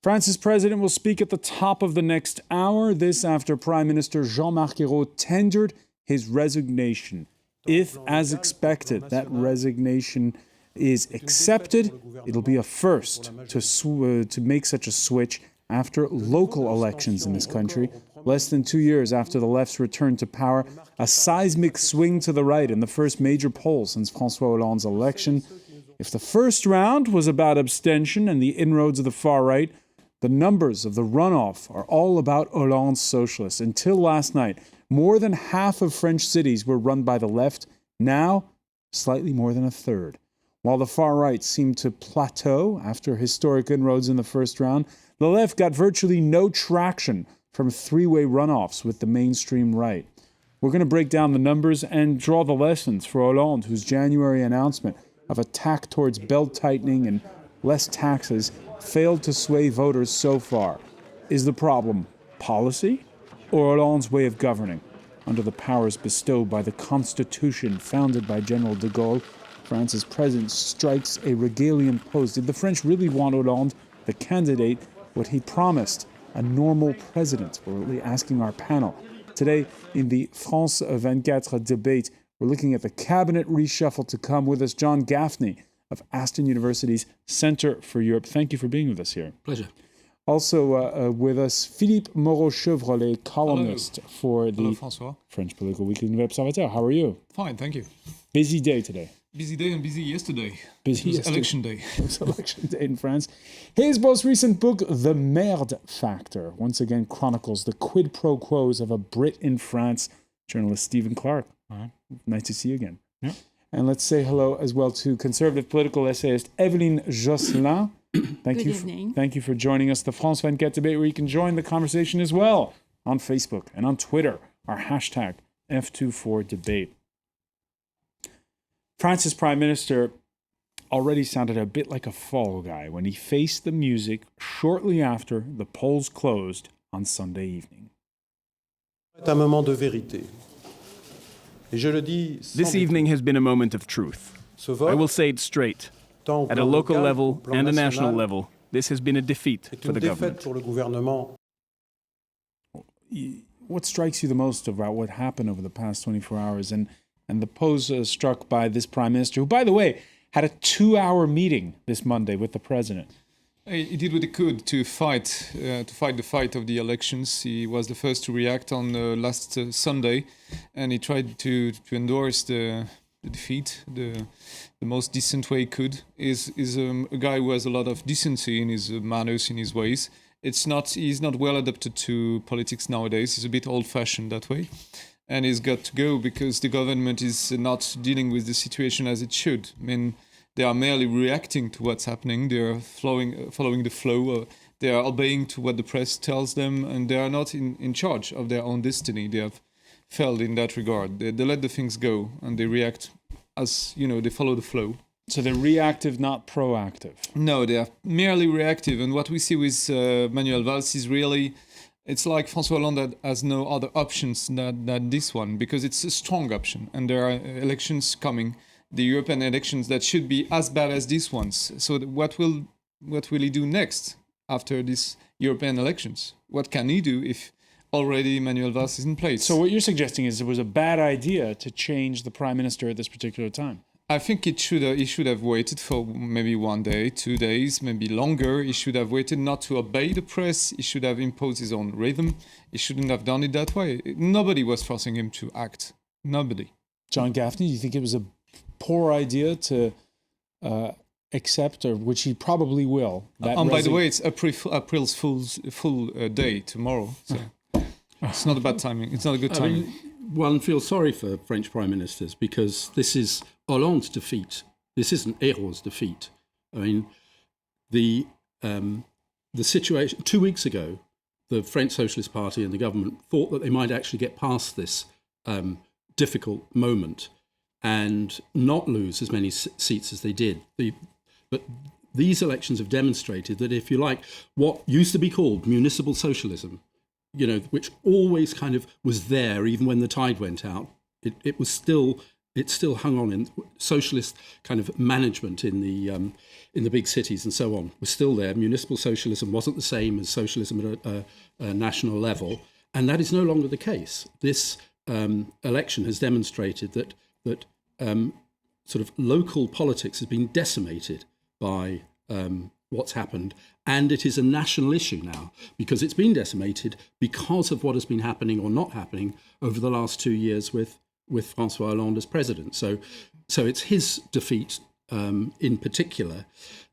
France's president will speak at the top of the next hour. This after Prime Minister Jean-Marc Ayrault tendered his resignation. If, as expected, that resignation is accepted, it'll be a first to make such a switch after local elections in this country. Less than 2 years after the left's return to power, a seismic swing to the right in the first major poll since François Hollande's election. If the first round was about abstention and the inroads of the far right, the numbers of the runoff are all about Hollande's socialists. Until last night, more than half of French cities were run by the left. Now, slightly more than a third. While the far right seemed to plateau after historic inroads in the first round, the left got virtually no traction from three-way runoffs with the mainstream right. We're going to break down the numbers and draw the lessons for Hollande, whose January announcement of a tack towards belt-tightening and less taxes failed to sway voters so far. Is the problem policy or Hollande's way of governing? Under the powers bestowed by the Constitution founded by General de Gaulle, France's president strikes a regalian pose. Did the French really want Hollande, the candidate, what he promised, a normal president? We're really asking our panel. Today, in the France 24 debate, we're looking at the cabinet reshuffle to come. With us, John GAFFNEY of Aston University's Center for Europe. Thank you for being with us here. Pleasure. Also with us, Philippe Moreau-Chevrolet, columnist for the French political weekly Nouvel Observateur. How are you? Fine, thank you. Busy day today. Busy day and busy yesterday. Busy it was yesterday. Election day. It was election day in France. His most recent book, The Merde Factor, once again chronicles the quid pro quos of a Brit in France, journalist Stephen Clarke. Nice to see you again. Yeah. And let's say hello as well to conservative political essayist Evelyne JOSLAIN. Good evening. Thank you for joining us. The France 24 debate, where you can join the conversation as well on Facebook and on Twitter. Our hashtag F24debate. France's prime minister already sounded a bit like a fall guy when he faced the music shortly after the polls closed on Sunday evening. Un moment de vérité. Et je le dis sans This evening has been a moment of truth. Ce vote, I will say it straight. tant au At a plan local local, level au plan and a national national, level, this has been a defeat c'est for une the défaite government. pour le gouvernement. What strikes you the most about what happened over the past 24 hours and the pose struck by this prime minister, who, by the way, had a 2-hour meeting this Monday with the president? He did what he could to fight the fight of the elections. He was the first to react on last Sunday, and he tried to endorse the defeat the most decent way he could. Is a guy who has a lot of decency in his manners, in his ways. He's not well adapted to politics nowadays. He's a bit old-fashioned that way. And he's got to go because the government is not dealing with the situation as it should. I mean, they are merely reacting to what's happening. They are following the flow. They are obeying to what the press tells them, and they are not in charge of their own destiny. They have failed in that regard. They let the things go, and they react as, they follow the flow. So they're reactive, not proactive. No, they are merely reactive. And what we see with Manuel Valls is really... It's like François Hollande has no other options than this one, because it's a strong option. And there are elections coming, the European elections, that should be as bad as these ones. So what will he do next after these European elections? What can he do if already Manuel Valls is in place? So what you're suggesting is it was a bad idea to change the prime minister at this particular time? I think he should have waited for maybe 1 day, 2 days, maybe longer. He should have waited not to obey the press. He should have imposed his own rhythm. He shouldn't have done it that way. Nobody was forcing him to act. Nobody. John GAFFNEY, do you think it was a poor idea to accept, or which he probably will? By the way, it's April's Fool's day tomorrow. So it's not a bad timing. It's not a good timing. One feels sorry for French prime ministers because this is Hollande's defeat. This isn't Ayrault's defeat. I mean, the situation 2 weeks ago, the French Socialist Party and the government thought that they might actually get past this difficult moment and not lose as many seats as they did. But these elections have demonstrated that, if you like, what used to be called municipal socialism, which always kind of was there even when the tide went out, it was still it still hung on in socialist kind of management in the big cities and so on was still there. Municipal socialism wasn't the same as socialism at a national level, and that is no longer the case. This election has demonstrated that sort of local politics has been decimated by what's happened, and it is a national issue now because it's been decimated because of what has been happening or not happening over the last 2 years with François Hollande as president. So it's his defeat in particular.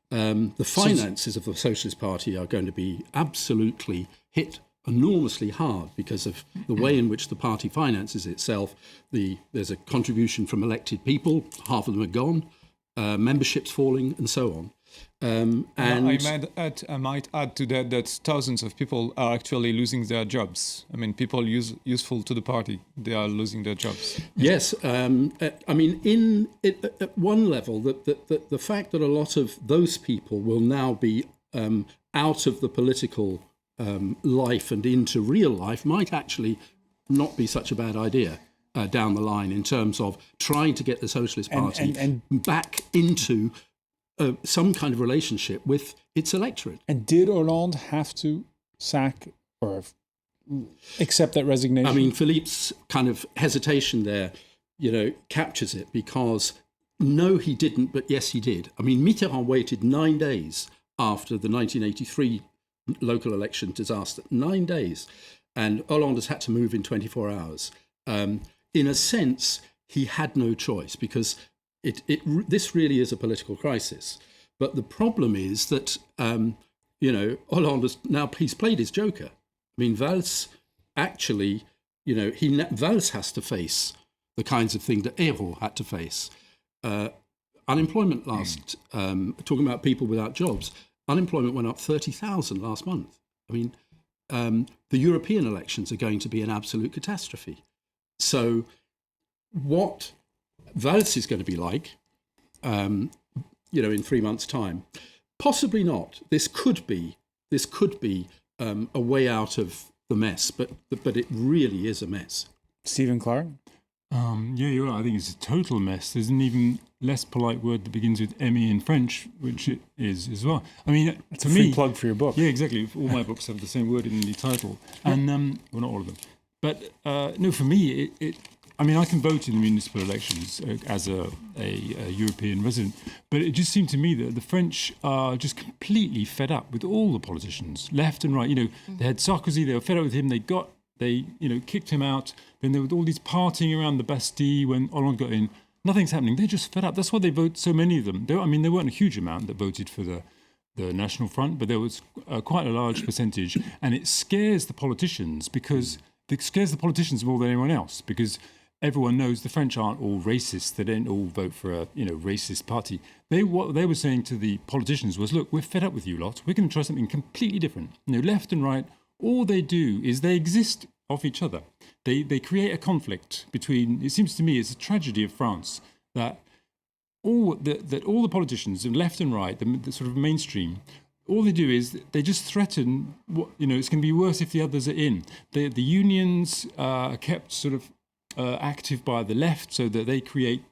The finances of the Socialist Party are going to be absolutely hit enormously hard because of the way in which the party finances itself. There's a contribution from elected people, half of them are gone, memberships falling and so on. And I might add to that thousands of people are actually losing their jobs. I mean, people useful to the party, they are losing their jobs. Yes, I mean, at one level, the fact that a lot of those people will now be out of the political life and into real life might actually not be such a bad idea down the line in terms of trying to get the Socialist Party and back into some kind of relationship with its electorate. And did Hollande have to sack or accept that resignation? I mean, Philippe's kind of hesitation there, captures it because no, he didn't, but yes, he did. I mean, Mitterrand waited 9 days after the 1983 local election disaster, 9 days, and Hollande has had to move in 24 hours. In a sense, he had no choice because this really is a political crisis. But the problem is that, Hollande he's played his joker. I mean, Valls actually, Valls has to face the kinds of thing that Ayrault had to face. Unemployment talking about people without jobs, unemployment went up 30,000 last month. I mean, the European elections are going to be an absolute catastrophe. So what Valls is going to be like, in 3 months' time, possibly not. This could be a way out of the mess, but it really is a mess. Stephen Clarke? Yeah, you're right. I think it's a total mess. There's an even less polite word that begins with M-E in French, which it is as well. I mean, it's a free plug for your book. Yeah, exactly. All my books have the same word in the title. And, well, not all of them. But, no, for me, I can vote in the municipal elections as a European resident, but it just seemed to me that the French are just completely fed up with all the politicians, left and right. They had Sarkozy, they were fed up with him, they kicked him out. Then there were all these partying around the Bastille when Hollande got in. Nothing's happening. They're just fed up. That's why they vote, so many of them. There weren't a huge amount that voted for the National Front, but there was quite a large percentage. And it scares the politicians more than anyone else, because everyone knows the French aren't all racist. They don't all vote for a racist party. What they were saying to the politicians was, look, we're fed up with you lot. We're going to try something completely different. Left and right, all they do is they exist off each other. They create a conflict between. It seems to me it's a tragedy of France that all the politicians, left and right, the sort of mainstream, all they do is they just threaten. It's going to be worse if the others are in. The unions are kept sort of active by the left, so that they create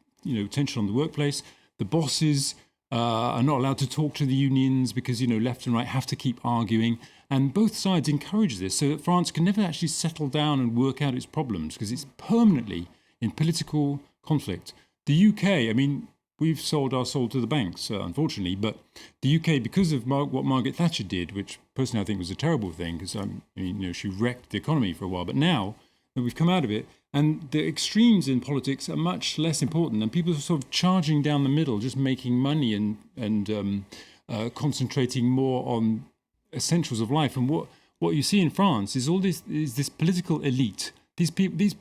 tension on the workplace. The bosses are not allowed to talk to the unions because left and right have to keep arguing. And both sides encourage this, so that France can never actually settle down and work out its problems, because it's permanently in political conflict. The UK, we've sold our soul to the banks, unfortunately, but the UK, because of what Margaret Thatcher did, which personally I think was a terrible thing, because she wrecked the economy for a while, but now that we've come out of it, and the extremes in politics are much less important, and people are sort of charging down the middle, just making money and concentrating more on essentials of life. And what you see in France is this political elite. These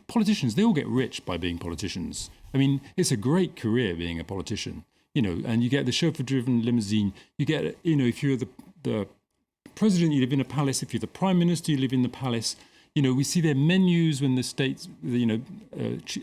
politicians, they all get rich by being politicians. It's a great career being a politician, and you get the chauffeur-driven limousine. You get, if you're the president, you live in a palace. If you're the prime minister, you live in the palace. We see their menus when the states,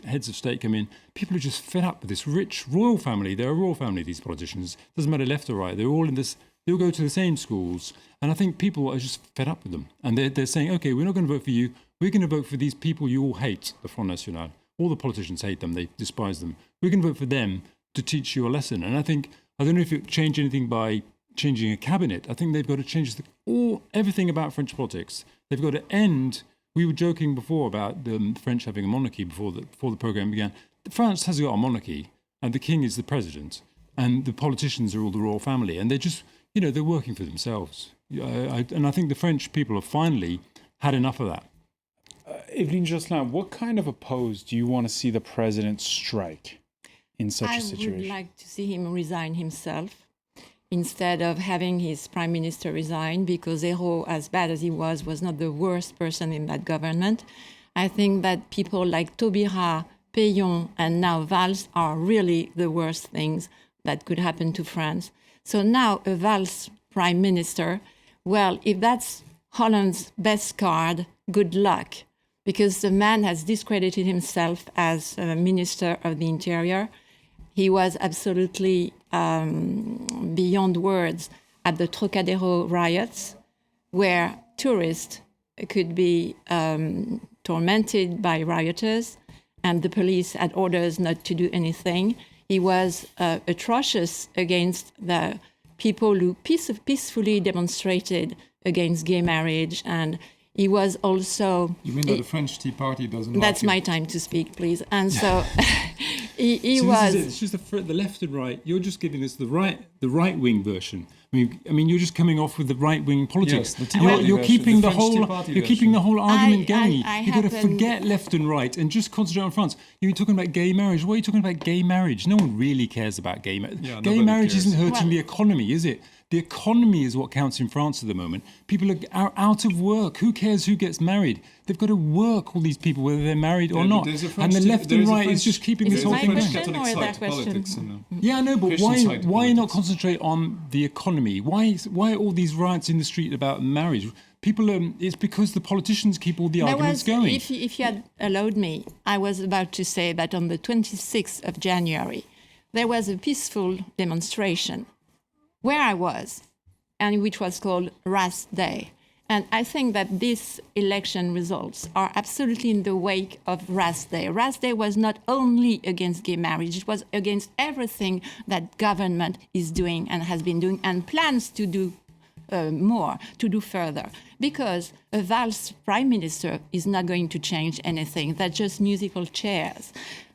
heads of state come in. People are just fed up with this rich royal family. They're a royal family, these politicians. Doesn't matter left or right. They're all in this. They all go to the same schools. And I think people are just fed up with them. And they're saying, okay, we're not going to vote for you. We're going to vote for these people you all hate, the Front National. all the politicians hate them, they despise them. We're going to vote for them to teach you a lesson. And I don't know if it would change anything by changing a cabinet. I think they've got to change everything about French politics. They've got to end. We were joking before about the French having a monarchy before the program began. France has got a monarchy, and the king is the president, and the politicians are all the royal family, and they're just, they're working for themselves. And I think the French people have finally had enough of that. Evelyne Joslin, what kind of a pose do you want to see the president strike in such a situation? I would like to see him resign himself instead of having his prime minister resign, because Hérault, as bad as he was not the worst person in that government. I think that people like Taubira, Payon, and now Valls are really the worst things that could happen to France. So now a Valls prime minister, well, if that's Hollande's best card, good luck, because the man has discredited himself as a minister of the interior. He was absolutely beyond words at the Trocadero riots, where tourists could be tormented by rioters, and the police had orders not to do anything. He was atrocious against the people who peacefully demonstrated against gay marriage, and he was also... You mean that the French Tea Party doesn't That's like my time to speak, please. And so he was... This is it. It's just the left and right. You're just giving us the right-wing version. I mean, you're just coming off with the right-wing politics. Yes, the Tea Party you're version, keeping the the French whole. Tea Party You're keeping the whole argument going. You've got to forget left and right and just concentrate on France. You're talking about gay marriage. What are you talking about gay marriage? No one really cares about gay marriage. Yeah, gay marriage cares. isn't hurting the economy, is it? The economy is what counts in France at the moment. People are out of work. Who cares who gets married? They've got to work, all these people, whether they're married or not. And the left and right is just keeping this whole thing going. Yeah, I know, but why not concentrate on the economy? Why are all these riots in the street about marriage? People, it's because the politicians keep all the arguments going. If you had allowed me, I was about to say that on the 26th of January, there was a peaceful demonstration where I was, and which was called Ras Day. And I think that these election results are absolutely in the wake of Ras Day. Ras Day was not only against gay marriage, it was against everything that government is doing and has been doing and plans to do more, to do further. Because a Valls prime minister is not going to change anything. That's just musical chairs.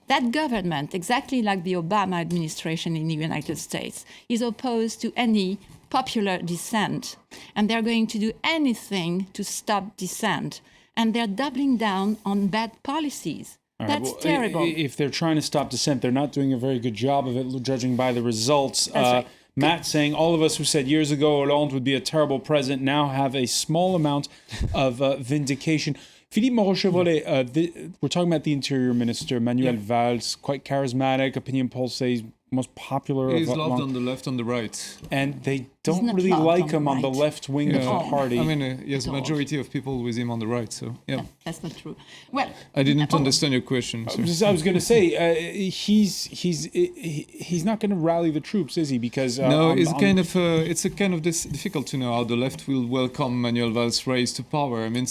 That government, exactly like the Obama administration in the United States, is opposed to any popular dissent. And they're going to do anything to stop dissent. And they're doubling down on bad policies. That's terrible. If they're trying to stop dissent, they're not doing a very good job of it, judging by the results. Right. Matt saying, all of us who said years ago Hollande would be a terrible president now have a small amount of vindication. Philippe Moreau-Chevrolet, we're talking about the Interior Minister, Manuel Valls, quite charismatic, opinion polls say he's most popular. He's loved on the left and the right. And they don't really like him on the left wing of the party. I mean, he has a majority of people with him on the right, so yeah. That's not true. Well, I didn't understand your question. I was going to say, he's not going to rally the troops, is he? Because no, it's kind of difficult to know how the left will welcome Manuel Valls' rise to power. I mean,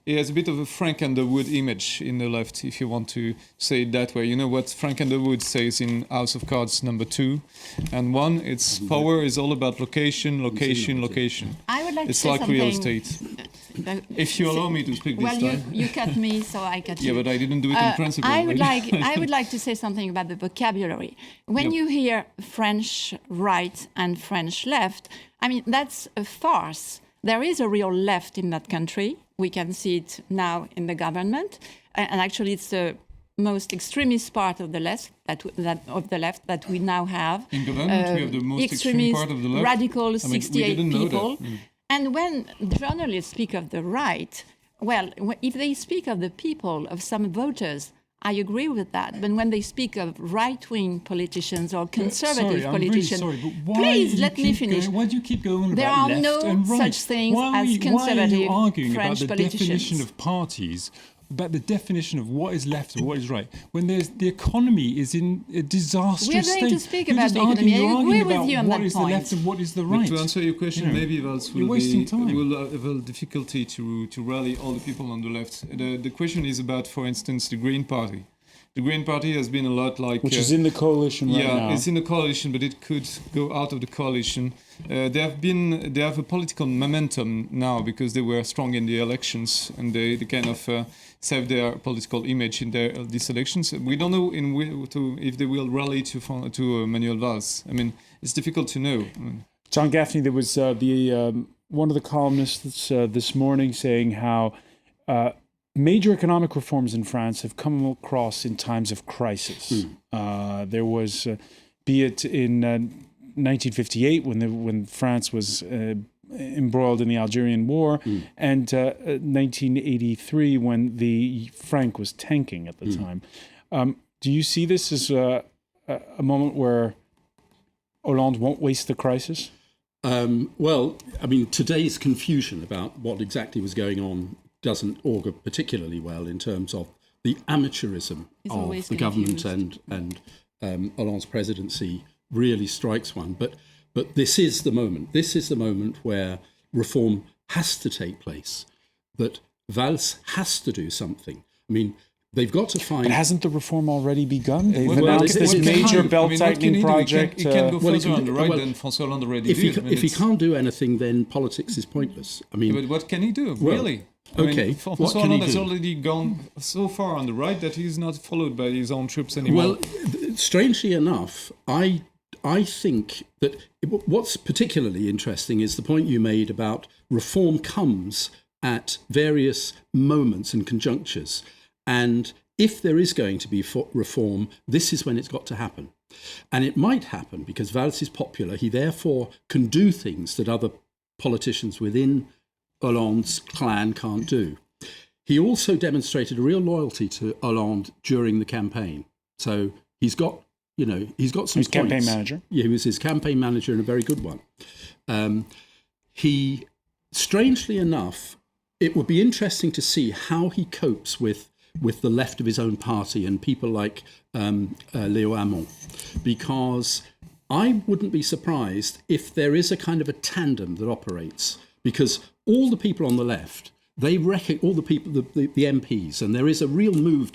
he has a bit of a Frank Underwood image in the left, if you want to say it that way. You know what Frank Underwood says in House of Cards #2 and 1? It's power is all about location. I would like it's to say like something. real estate. If you allow me to speak this time. Well, you cut me, so I cut you. Yeah, but I didn't do it in principle. I would like to say something about the vocabulary. When you hear French right and French left, I mean, that's a farce. There is a real left in that country. We can see it now in the government. And actually, it's the most extremist part of the left that we now have. In government, we have the most extreme part of the left. Radical, 68 people. Mm. And when journalists speak of the right, well, if they speak of the people, of some voters, I agree with that. But when they speak of right-wing politicians or conservative politicians, please let me finish. Why do you keep going there about are left no and right? such things as conservative why are you arguing French about the politicians? definition of parties, about the definition of what is left and what is right, when the economy is in a disastrous state? We are going to speak about the economy. I agree with you on that point. What is the left and what is the right? But to answer your question, maybe Valls will have a difficulty to rally all the people on the left. The question is about, for instance, the Green Party. The Green Party has been a lot like... Which is in the coalition right now. Yeah, it's in the coalition, but it could go out of the coalition. They have a political momentum now because they were strong in the elections and they kind of saved their political image in these elections. We don't know if they will rally to Manuel Valls. I mean, it's difficult to know. John GAFFNEY, there was one of the columnists this morning saying how major economic reforms in France have come across in times of crisis. There was, be it in 1958 when France was embroiled in the Algerian War, and 1983 when the franc was tanking at the time. Do you see this as a moment where Hollande won't waste the crisis? Well, I mean, today's confusion about what exactly was going on doesn't augur particularly well in terms of the amateurism of the government and Hollande's presidency really strikes one. But this is the moment. This is the moment where reform has to take place, that Valls has to do something. I mean, they've got to find... But hasn't the reform already begun? They've announced this major belt-tightening project. He can go further on the right than François Hollande already did. If he can't do anything, then politics is pointless. I mean, but what can he do, really? I mean, François Hollande has already gone so far on the right that he's not followed by his own troops anymore. Well, strangely enough, I think that what's particularly interesting is the point you made about reform comes at various moments and conjunctures. And if there is going to be reform, this is when it's got to happen. And it might happen because Valls is popular. He therefore can do things that other politicians within Hollande's clan can't do. He also demonstrated a real loyalty to Hollande during the campaign. So he's got some points. Campaign manager. Yeah, he was his campaign manager and a very good one. He, strangely enough, it would be interesting to see how he copes with the left of his own party and people like Léo Hamon, because I wouldn't be surprised if there is a kind of a tandem that operates, because all the people on the left, they reckon all the people, the MPs, and there is a real move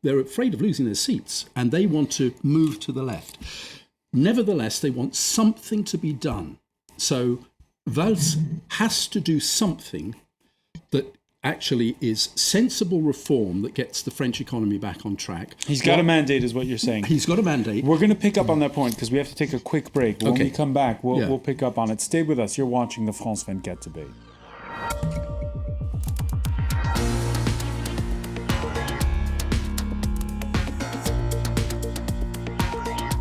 they're afraid of losing their seats, and they want to move to the left. Nevertheless, they want something to be done. So Valls has to do something that actually is sensible reform that gets the French economy back on track. He's got a mandate, is what you're saying. He's got a mandate. We're going to pick up on that point because we have to take a quick break. When we come back, we'll pick up on it. Stay with us. You're watching the France 24 debate.